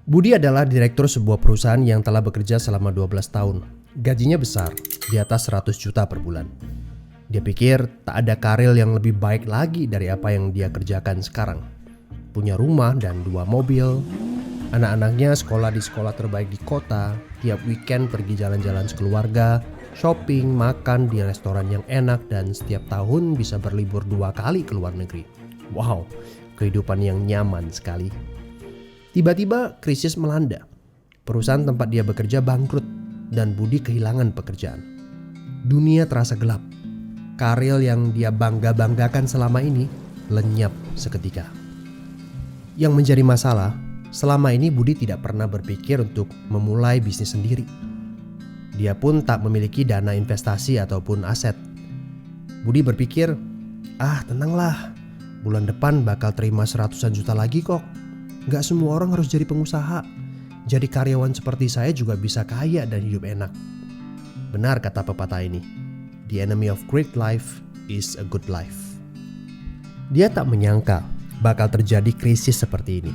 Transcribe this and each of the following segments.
Budi adalah direktur sebuah perusahaan yang telah bekerja selama 12 tahun. Gajinya besar, di atas 100 juta per bulan. Dia pikir tak ada karir yang lebih baik lagi dari apa yang dia kerjakan sekarang. Punya rumah dan 2 mobil. Anak-anaknya sekolah di sekolah terbaik di kota. Tiap weekend pergi jalan-jalan sekeluarga, shopping, makan di restoran yang enak, dan setiap tahun bisa berlibur 2 kali ke luar negeri. Wow, kehidupan yang nyaman sekali. Tiba-tiba krisis melanda. Perusahaan tempat dia bekerja bangkrut dan Budi kehilangan pekerjaan. Dunia terasa gelap. Karir yang dia bangga-banggakan selama ini lenyap seketika. Yang menjadi masalah, selama ini Budi tidak pernah berpikir untuk memulai bisnis sendiri. Dia pun tak memiliki dana investasi ataupun aset. Budi berpikir, tenanglah, bulan depan bakal terima 100-an juta lagi kok. Gak semua orang harus jadi pengusaha. Jadi karyawan seperti saya juga bisa kaya dan hidup enak. Benar kata pepatah ini. The enemy of great life is a good life. Dia tak menyangka bakal terjadi krisis seperti ini.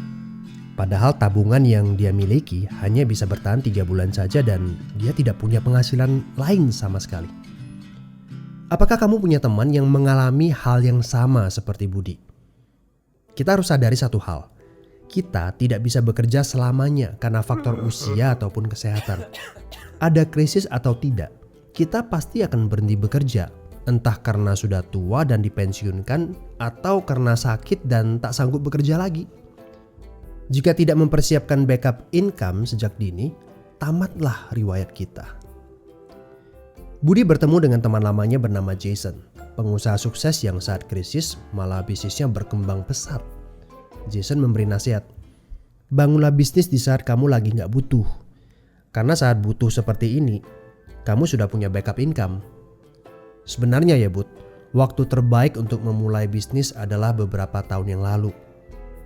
Padahal tabungan yang dia miliki hanya bisa bertahan 3 bulan saja dan dia tidak punya penghasilan lain sama sekali. Apakah kamu punya teman yang mengalami hal yang sama seperti Budi? Kita harus sadari satu hal. Kita tidak bisa bekerja selamanya karena faktor usia ataupun kesehatan. Ada krisis atau tidak, kita pasti akan berhenti bekerja. Entah karena sudah tua dan dipensiunkan atau karena sakit dan tak sanggup bekerja lagi. Jika tidak mempersiapkan backup income sejak dini, tamatlah riwayat kita. Budi bertemu dengan teman lamanya bernama Jason, pengusaha sukses yang saat krisis malah bisnisnya berkembang pesat. Jason memberi nasihat, bangunlah bisnis di saat kamu lagi gak butuh. Karena saat butuh seperti ini, kamu sudah punya backup income. Sebenarnya ya Bud, waktu terbaik untuk memulai bisnis adalah beberapa tahun yang lalu.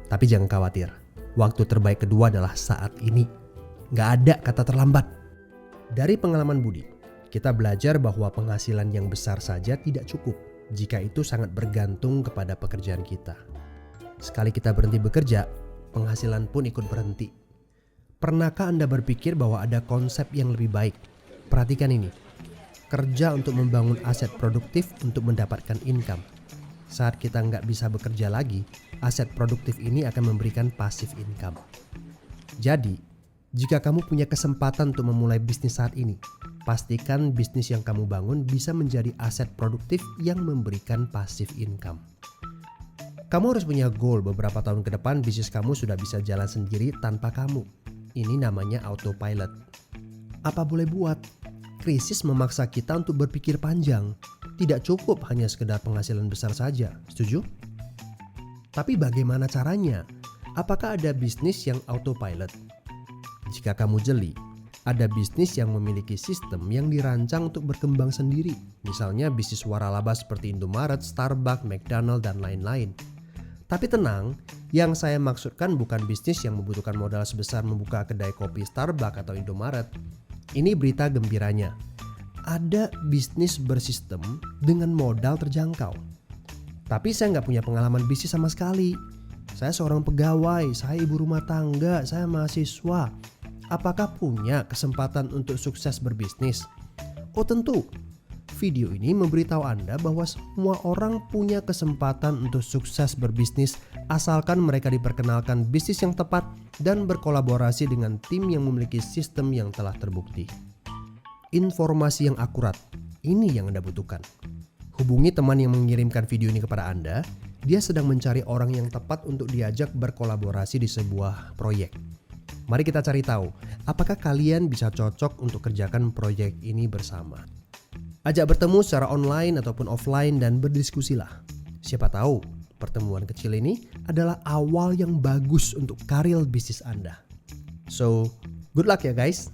Tapi jangan khawatir, waktu terbaik kedua adalah saat ini. Gak ada kata terlambat. Dari pengalaman Budi, kita belajar bahwa penghasilan yang besar saja tidak cukup jika itu sangat bergantung kepada pekerjaan kita. Sekali kita berhenti bekerja, penghasilan pun ikut berhenti. Pernahkah Anda berpikir bahwa ada konsep yang lebih baik? Perhatikan ini. Kerja untuk membangun aset produktif untuk mendapatkan income. Saat kita nggak bisa bekerja lagi, aset produktif ini akan memberikan passive income. Jadi, jika kamu punya kesempatan untuk memulai bisnis saat ini, pastikan bisnis yang kamu bangun bisa menjadi aset produktif yang memberikan passive income. Kamu harus punya goal beberapa tahun ke depan bisnis kamu sudah bisa jalan sendiri tanpa kamu. Ini namanya autopilot. Apa boleh buat? Krisis memaksa kita untuk berpikir panjang. Tidak cukup hanya sekedar penghasilan besar saja. Setuju? Tapi bagaimana caranya? Apakah ada bisnis yang autopilot? Jika kamu jeli, ada bisnis yang memiliki sistem yang dirancang untuk berkembang sendiri. Misalnya bisnis waralaba seperti Indomaret, Starbucks, McDonald, dan lain-lain. Tapi tenang, yang saya maksudkan bukan bisnis yang membutuhkan modal sebesar membuka kedai kopi Starbucks atau Indomaret. Ini berita gembiranya. Ada bisnis bersistem dengan modal terjangkau. Tapi saya nggak punya pengalaman bisnis sama sekali. Saya seorang pegawai, saya ibu rumah tangga, saya mahasiswa. Apakah punya kesempatan untuk sukses berbisnis? Oh tentu. Video ini memberitahu Anda bahwa semua orang punya kesempatan untuk sukses berbisnis asalkan mereka diperkenalkan bisnis yang tepat dan berkolaborasi dengan tim yang memiliki sistem yang telah terbukti. Informasi yang akurat, ini yang Anda butuhkan. Hubungi teman yang mengirimkan video ini kepada Anda. Dia sedang mencari orang yang tepat untuk diajak berkolaborasi di sebuah proyek. Mari kita cari tahu, apakah kalian bisa cocok untuk kerjakan proyek ini bersama. Ajak bertemu secara online ataupun offline dan berdiskusilah. Siapa tahu pertemuan kecil ini adalah awal yang bagus untuk karir bisnis Anda. So, good luck ya guys.